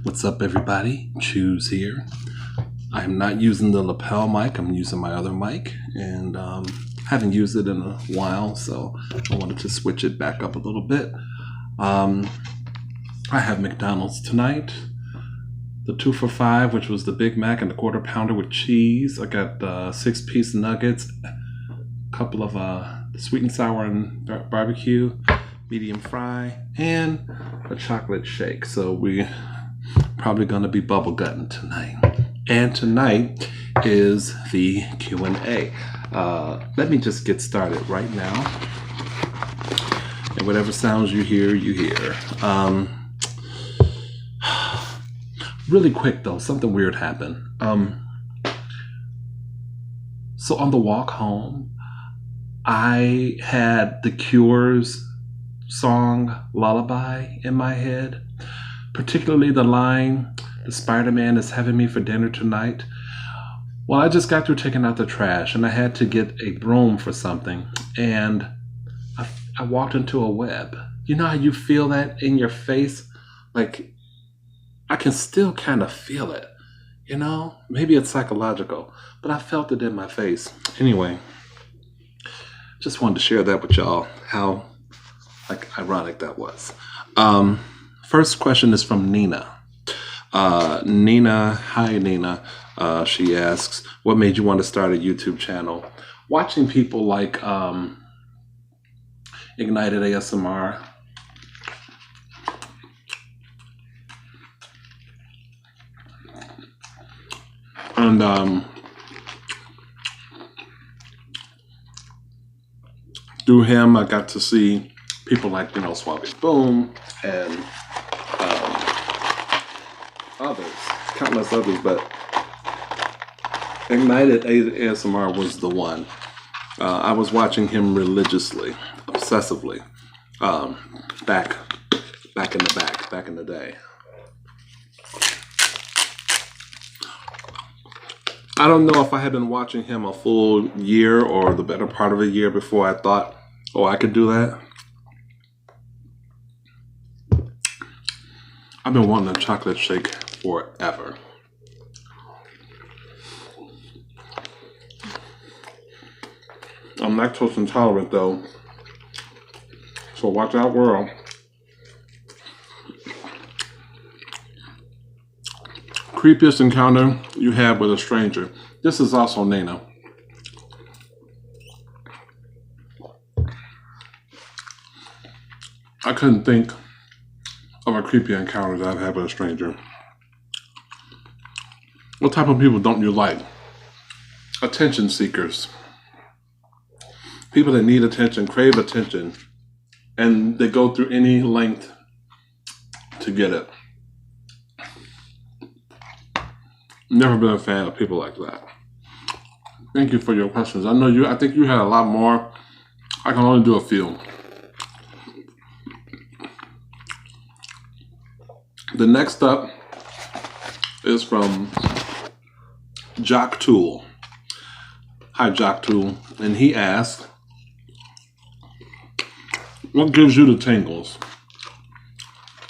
What's up, everybody? Choose here. I'm not using the lapel mic. I'm using my other mic, and haven't used it in a while, so I wanted to switch it back up a little bit. I have McDonald's tonight. The 2 for $5, which was the Big Mac and the quarter pounder with cheese. I got 6-piece nuggets, a couple of sweet and sour and barbecue, medium fry, and a chocolate shake. So we probably gonna be bubble gutting tonight. And tonight is the Q&A. Let me just get started right now. And whatever sounds you hear, you hear. Really quick though, something weird happened. So on the walk home, I had The Cure's song Lullaby in my head, particularly the line, "The Spider-Man is having me for dinner tonight." Well, I just got through taking out the trash and I had to get a broom for something, and I walked into a web. You know how you feel that in your face? Like, I can still kind of feel it, you know? Maybe it's psychological, but I felt it in my face. Anyway, just wanted to share that with y'all, how ironic that was. First question is from Nina. Nina, hi Nina. She asks, what made you want to start a YouTube channel? Watching people like Ignited ASMR, and through him, I got to see people like, Suave Boom and others, countless others, but Ignited ASMR was the one. I was watching him religiously, obsessively, back in the day. I don't know if I had been watching him a full year or the better part of a year before I thought, oh, I could do that. I've been wanting a chocolate shake forever. I'm lactose intolerant though, so watch out, world. Creepiest encounter you had with a stranger. This is also Nina. I couldn't think of a creepy encounter that I've had with a stranger. What type of people don't you like? Attention seekers. People that need attention, crave attention, and they go through any length to get it. Never been a fan of people like that. Thank you for your questions. I think you had a lot more. I can only do a few. The next up is from Jock Tool. Hi, Jock Tool. And he asked, what gives you the tingles?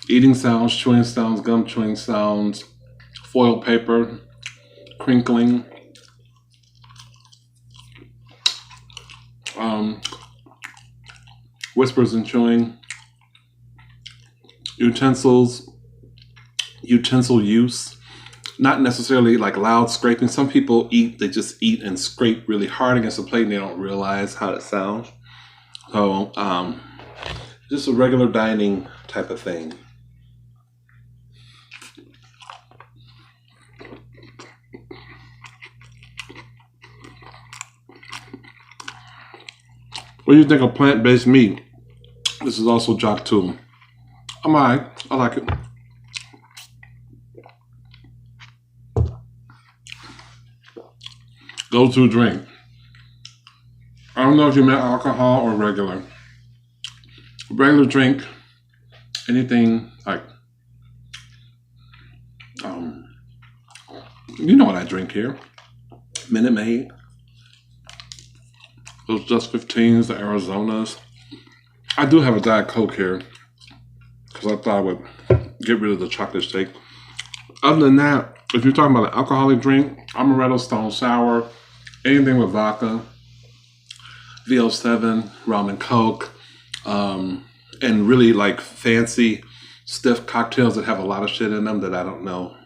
Eating sounds, chewing sounds, gum chewing sounds, foil paper, crinkling, whispers and chewing, utensil use, not necessarily like loud scraping. Some people they just eat and scrape really hard against the plate and they don't realize how it sounds. So just a regular dining type of thing. What do you think of plant-based meat? This is also Jock 2. I'm alright. I like it. Go-to drink. I don't know if you meant alcohol or regular. Regular drink, anything like, you know what I drink here. Minute Maid. Those Just 15s, the Arizonas. I do have a Diet Coke here, because I thought I would get rid of the chocolate shake. Other than that, if you're talking about an alcoholic drink, Amaretto Stone Sour, anything with vodka, VL7, rum and coke, and really like fancy, stiff cocktails that have a lot of shit in them that I don't know.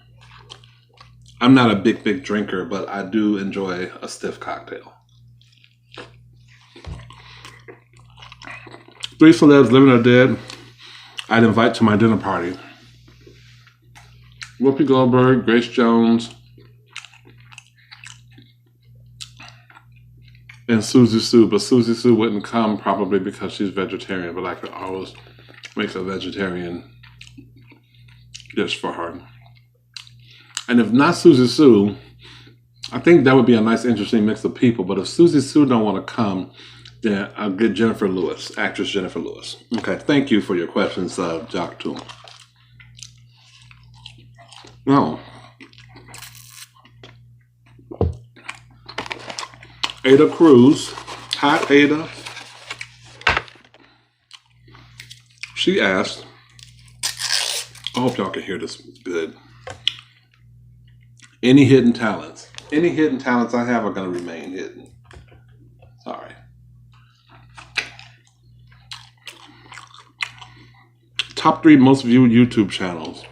I'm not a big drinker, but I do enjoy a stiff cocktail. 3 celebs, living or dead, I'd invite to my dinner party. Whoopi Goldberg, Grace Jones, and Susie Sue. But Susie Sue wouldn't come probably because she's vegetarian, but I could always make a vegetarian dish for her. And if not Susie Sue, I think that would be a nice, interesting mix of people. But if Susie Sue don't want to come, then I'll get Jennifer Lewis, actress Jennifer Lewis. Okay, thank you for your questions, Jock Tool. Now, Ada Cruz, hi Ada. She asked, I hope y'all can hear this good. Any hidden talents? Any hidden talents I have are going to remain hidden. Sorry. Top 3 most viewed YouTube channels.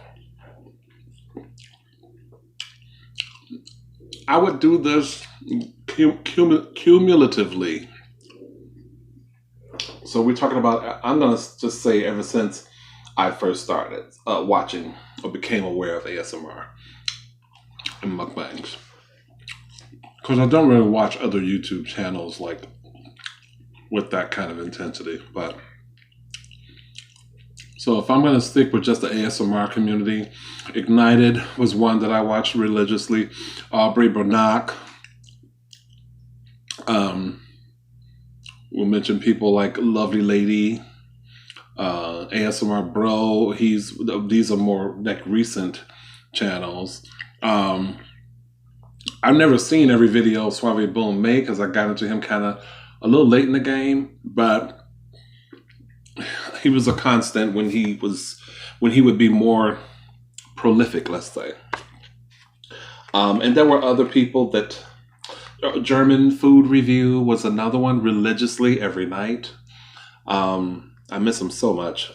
I would do this cumulatively. So we're talking about, I'm going to just say ever since I first started watching or became aware of ASMR and mukbangs. Because I don't really watch other YouTube channels like with that kind of intensity. But so if I'm going to stick with just the ASMR community, Ignited was one that I watched religiously. Aubrey Bernac. We'll mention people like Lovely Lady, ASMR Bro. These are more like recent channels. I've never seen every video Suave Boom made because I got into him kind of a little late in the game, but he was a constant when he would be more prolific, let's say. And there were other people that German Food Review was another one religiously every night. I miss him so much.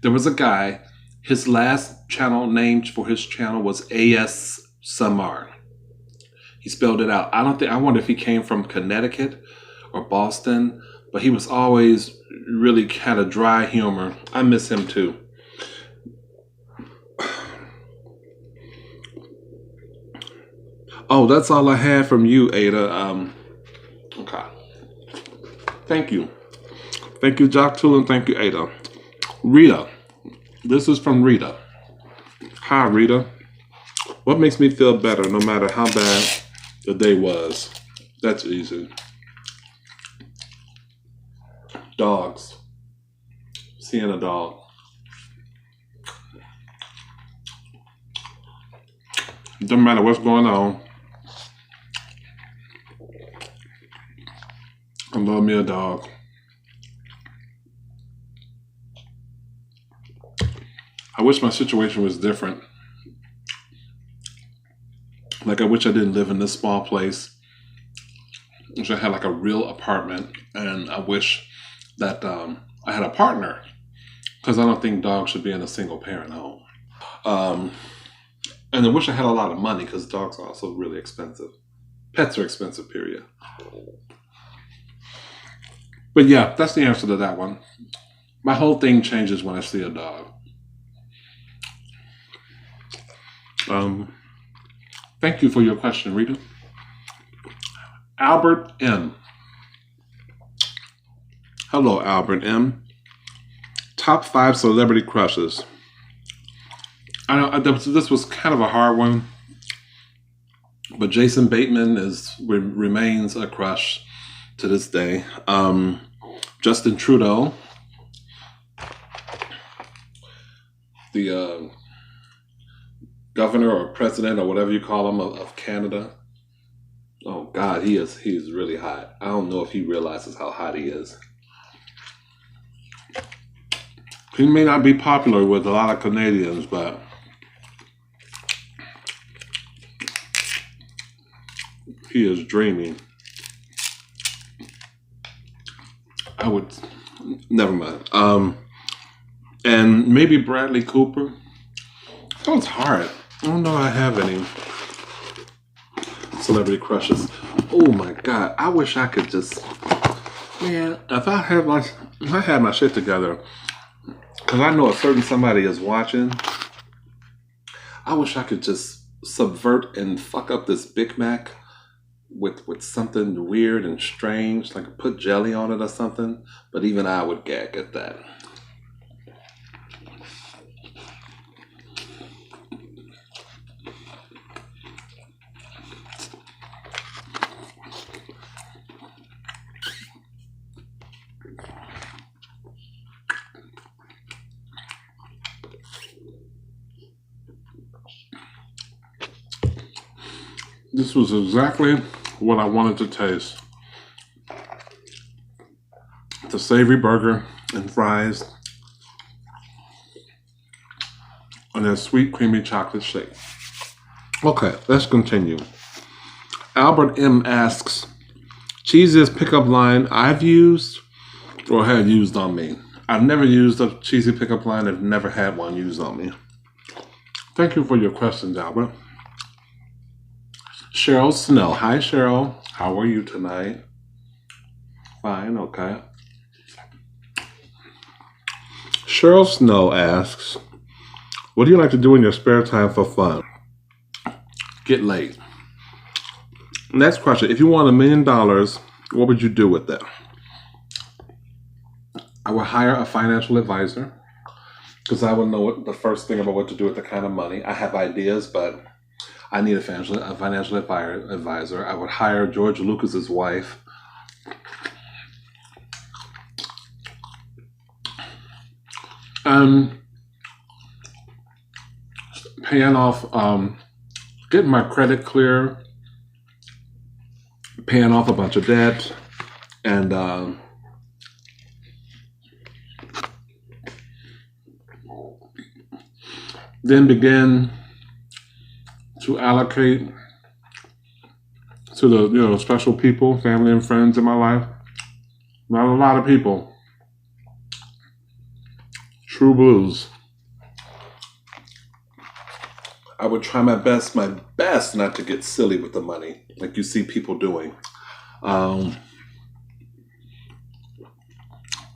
There was a guy, his last channel name for his channel was ASMR. He spelled it out. I wonder if he came from Connecticut or Boston, but he was always really kind of dry humor. I miss him too. Oh, that's all I had from you, Ada. Okay. Thank you. Thank you, Jock Tool, and thank you, Ada. Rita. This is from Rita. Hi, Rita. What makes me feel better no matter how bad the day was? That's easy. Dogs. Seeing a dog. Doesn't matter what's going on. I love me a dog. I wish my situation was different. Like, I wish I didn't live in this small place. I wish I had like a real apartment, and I wish that I had a partner, because I don't think dogs should be in a single parent home. And I wish I had a lot of money, because dogs are also really expensive. Pets are expensive, period. But yeah, that's the answer to that one. My whole thing changes when I see a dog. Thank you for your question, Rita. Albert M. Hello, Albert M. Top 5 celebrity crushes. This was kind of a hard one, but Jason Bateman remains a crush to this day. Justin Trudeau, the governor or president or whatever you call him of Canada. Oh God, he's really hot. I don't know if he realizes how hot he is. He may not be popular with a lot of Canadians, but he is dreamy. I would, never mind. And maybe Bradley Cooper. That was hard. I don't know if I have any celebrity crushes. Oh my God, I wish I could just, man, if I had my shit together, because I know a certain somebody is watching, I wish I could just subvert and fuck up this Big Mac with something weird and strange, like put jelly on it or something, but even I would gag at that. This was exactly what I wanted to taste. The savory burger and fries and that sweet creamy chocolate shake. Okay, let's continue. Albert M asks, cheesiest pickup line I've used or had used on me. I've never used a cheesy pickup line. I've never had one used on me. Thank you for your questions, Albert. Cheryl Snell. Hi, Cheryl. How are you tonight? Fine, okay. Cheryl Snow asks, what do you like to do in your spare time for fun? Get laid. Next question. If you won $1 million, what would you do with that? I would hire a financial advisor because I would know the first thing about what to do with the kind of money. I have ideas, but I need a financial advisor. I would hire George Lucas's wife. Paying off, getting my credit clear, paying off a bunch of debt, and then begin to allocate to the special people, family and friends in my life. Not a lot of people. True blues. I would try my best not to get silly with the money, like you see people doing. And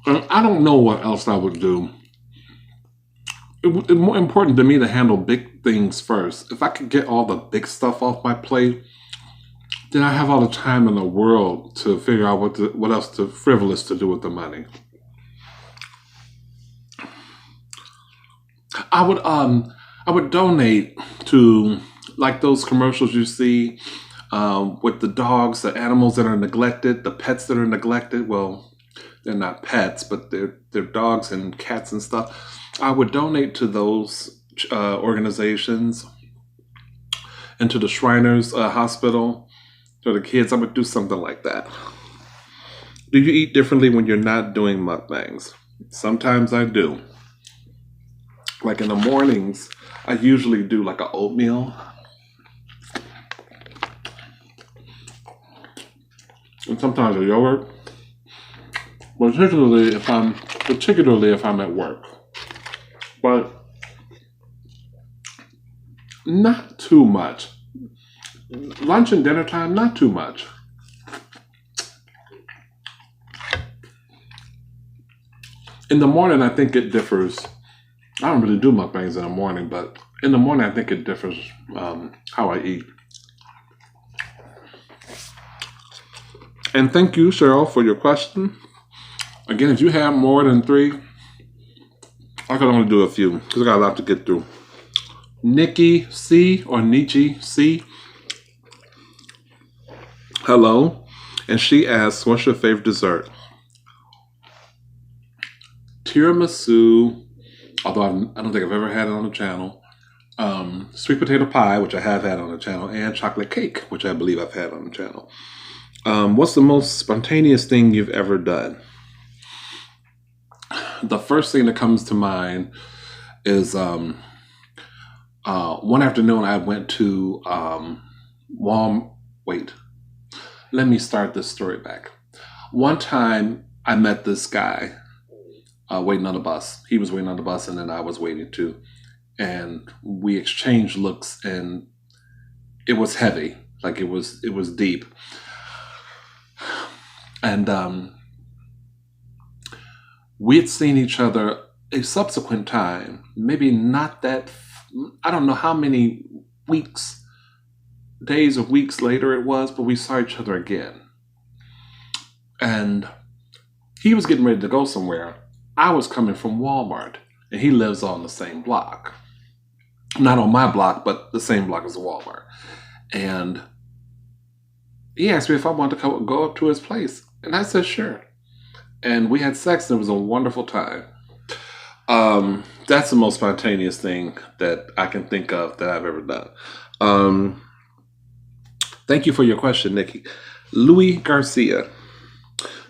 I don't know what else I would do. It's more important to me to handle big things first. If I could get all the big stuff off my plate, then I have all the time in the world to figure out what else frivolous to do with the money. I would donate to like those commercials you see with the dogs, the animals that are neglected, the pets that are neglected. Well, they're not pets, but they're dogs and cats and stuff. I would donate to those organizations and to the Shriners Hospital, to the kids. I would do something like that. Do you eat differently when you're not doing mukbangs? Sometimes I do. Like in the mornings, I usually do like an oatmeal. And sometimes a yogurt. Particularly if I'm at work. But not too much. Lunch and dinner time, not too much. In the morning, I think it differs. I don't really do mukbangs in the morning, but in the morning, I think it differs how I eat. And thank you, Cheryl, for your question. Again, if you have more than 3, I could only do a few because I got a lot to get through. Nikki C or Nietzsche C. Hello. And she asks, what's your favorite dessert? Tiramisu, although I don't think I've ever had it on the channel. Sweet potato pie, which I have had on the channel, and chocolate cake, which I believe I've had on the channel. What's the most spontaneous thing you've ever done? the first thing that comes to mind is one afternoon I went to Wait, let me start this story back. One time I met this guy waiting on the bus. He was waiting on the bus, and then I was waiting too. And we exchanged looks, and it was heavy, like it was deep. And we had seen each other a subsequent time, maybe not that, I don't know how many weeks, days or weeks later it was, but we saw each other again. And he was getting ready to go somewhere. I was coming from Walmart, and he lives on the same block. Not on my block, but the same block as the Walmart. And he asked me if I wanted to go up to his place. And I said, sure. And we had sex, and it was a wonderful time. That's the most spontaneous thing that I can think of that I've ever done. Thank you for your question, Nikki. Louis Garcia.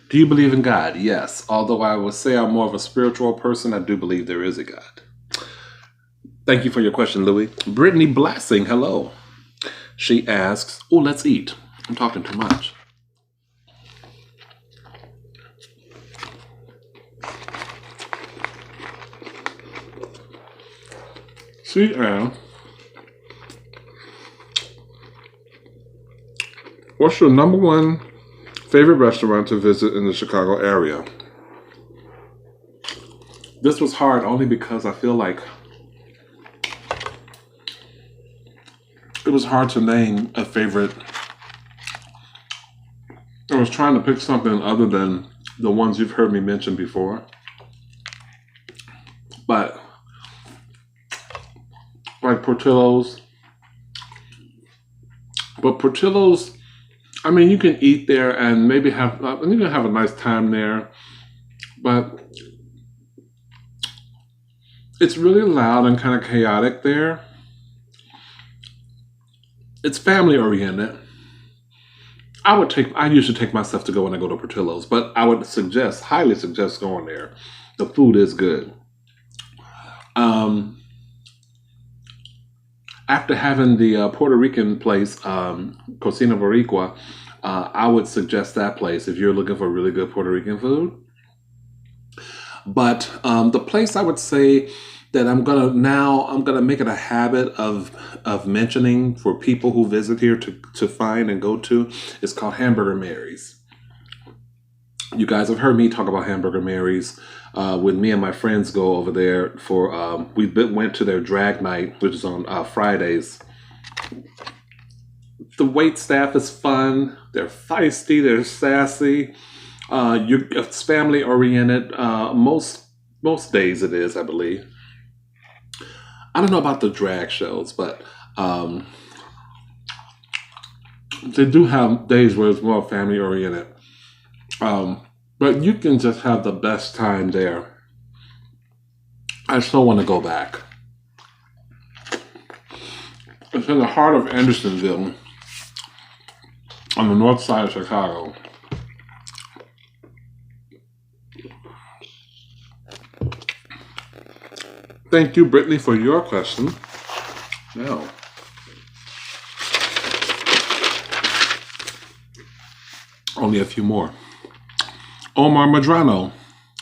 Do you believe in God? Yes. Although I would say I'm more of a spiritual person, I do believe there is a God. Thank you for your question, Louis. Brittany Blessing, hello. She asks, oh, let's eat. I'm talking too much. She asks, what's your number one favorite restaurant to visit in the Chicago area? This was hard only because I feel like it was hard to name a favorite. I was trying to pick something other than the ones you've heard me mention before. But like Portillo's. But Portillo's, I mean, you can eat there and maybe you can have a nice time there, but it's really loud and kind of chaotic there. It's family oriented. I usually take myself to go when I go to Portillo's, but I would highly suggest going there. The food is good. After having the Puerto Rican place, Cocina Boricua, I would suggest that place if you're looking for really good Puerto Rican food. But the place I would say that I'm gonna make it a habit of mentioning for people who visit here to find and go to is called Hamburger Mary's. You guys have heard me talk about Hamburger Mary's. When me and my friends go over there we went to their drag night, which is on Fridays. The wait staff is fun. They're feisty. They're sassy. It's family oriented. Most days it is, I believe. I don't know about the drag shows, but they do have days where it's more family oriented. But you can just have the best time there. I still want to go back. It's in the heart of Andersonville, on the north side of Chicago. Thank you, Brittany, for your question. Now, only a few more. Omar Madrano.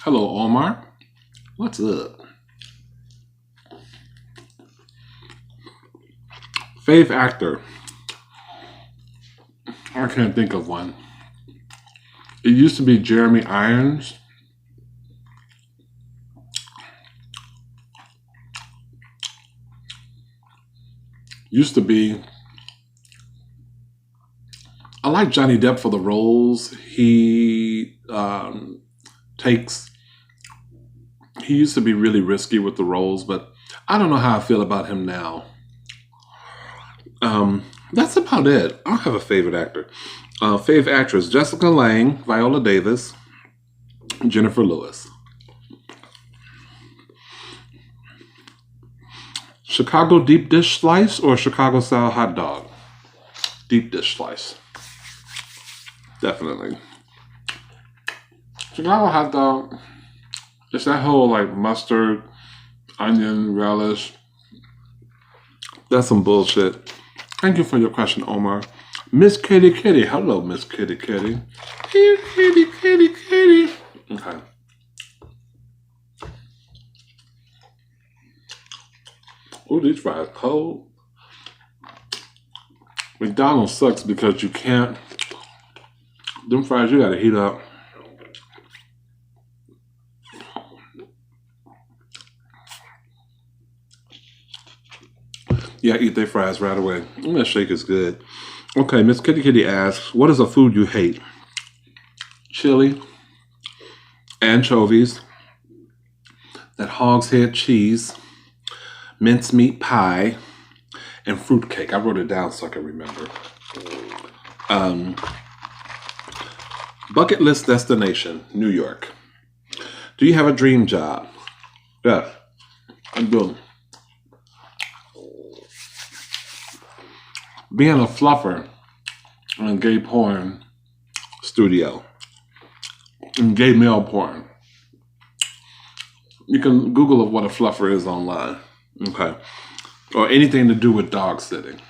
Hello, Omar. What's up? Fave actor. I can't think of one. It used to be Jeremy Irons. Used to be. I like Johnny Depp for the roles he takes. He used to be really risky with the roles, but I don't know how I feel about him now. That's about it. I don't have a favorite actor. Fave actress: Jessica Lange, Viola Davis, Jennifer Lewis. Chicago deep dish slice or Chicago style hot dog? Deep dish slice. Definitely. Chicago hot dog It's that whole like mustard, onion, relish. That's some bullshit. Thank you for your question, Omar. Miss Kitty Kitty. Hello, Miss Kitty Kitty. Kitty Kitty Kitty Kitty. Okay. Oh, these fries cold. McDonald's sucks because you can't. Them fries you gotta heat up. Yeah, eat their fries right away. That shake is good. Okay, Miss Kitty Kitty asks, what is a food you hate? Chili, anchovies, that hog's head cheese, mincemeat pie, and fruitcake. I wrote it down so I can remember. Bucket list destination, New York. Do you have a dream job? Yes, I do. Being a fluffer in a gay porn studio, in gay male porn. You can Google what a fluffer is online, okay? Or anything to do with dog sitting,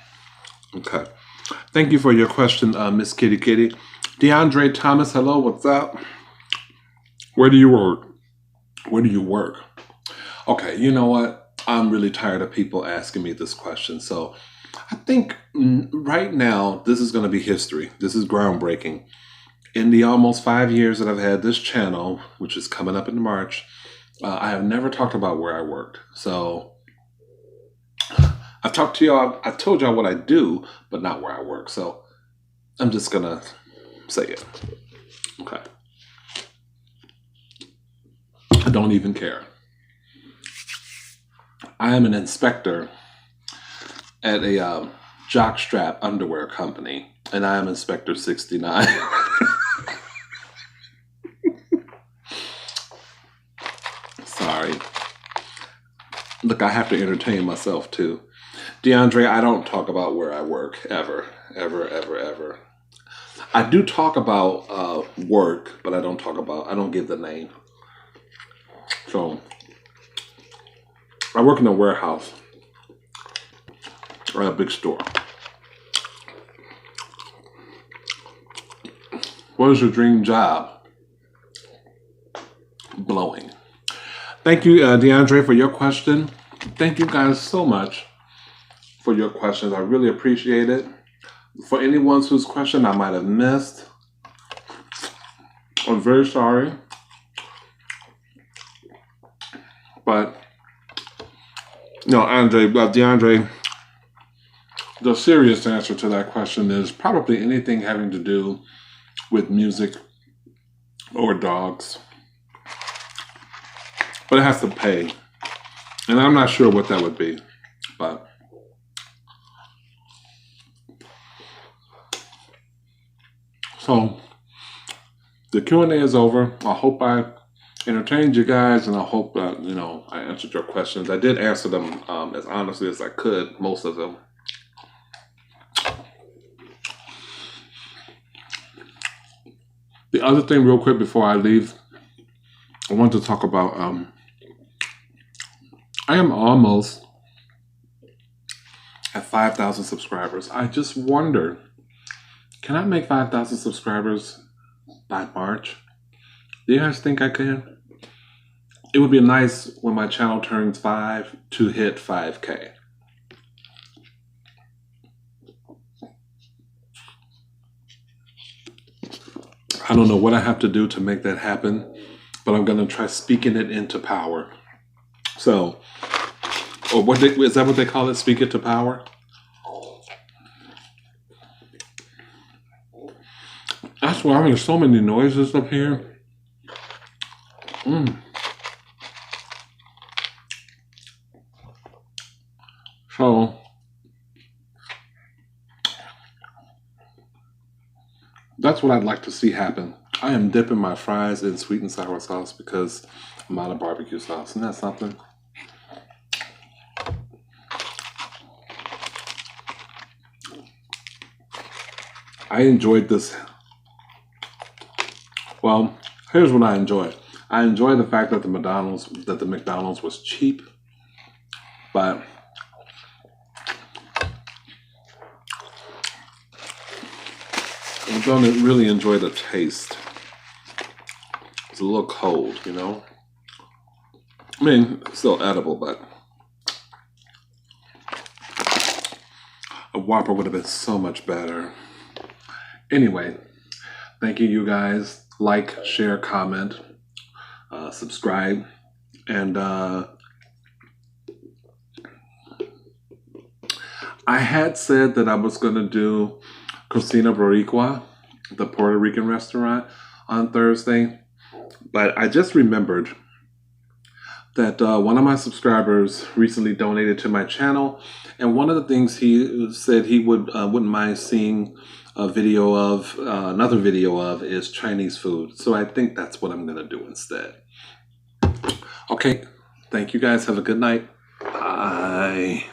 okay? Thank you for your question, Miss Kitty Kitty. DeAndre Thomas, hello, what's up? Where do you work? Where do you work? Okay, you know what? I'm really tired of people asking me this question, so I think right now, this is going to be history. This is groundbreaking. In the almost 5 years that I've had this channel, which is coming up in March, I have never talked about where I worked. So I've talked to y'all, I've told y'all what I do, but not where I work. So I'm just going to say it. Okay. I don't even care. I am an inspector at a jockstrap underwear company, and I am Inspector 69. Sorry. Look, I have to entertain myself too. DeAndre, I don't talk about where I work, ever, ever, ever, ever. I do talk about work, but I don't give the name. So, I work in a warehouse. Or a big store. What is your dream job? Blowing. Thank you, DeAndre, for your question. Thank you guys so much for your questions. I really appreciate it. For anyone whose question I might have missed, I'm very sorry. But, no, DeAndre, the serious answer to that question is probably anything having to do with music or dogs. But it has to pay. And I'm not sure what that would be. But so the Q&A is over. I hope I entertained you guys, and I hope that I answered your questions. I did answer them as honestly as I could, most of them. The other thing, real quick, before I leave, I want to talk about, I am almost at 5,000 subscribers. I just wonder, can I make 5,000 subscribers by March? Do you guys think I can? It would be nice when my channel turns 5 to hit 5K. I don't know what I have to do to make that happen, but I'm going to try speaking it into power. So, or is that what they call it? Speak it to power? That's why there's so many noises up here. So, that's what I'd like to see happen. I am dipping my fries in sweet and sour sauce because I'm out of barbecue sauce. Isn't that something? I enjoyed this. Well, here's what I enjoyed. I enjoy the fact that the McDonald's was cheap, but I don't really enjoy the taste. It's a little cold, you know? I mean, it's still edible, but a Whopper would have been so much better. Anyway, thank you guys. Like, share, comment, subscribe, and I had said that I was going to do Cocina Boricua, the Puerto Rican restaurant, on Thursday, but I just remembered that one of my subscribers recently donated to my channel, and one of the things he said he wouldn't mind seeing a video of, another video of, is Chinese food. So I think that's what I'm going to do instead. Okay, thank you guys. Have a good night. Bye.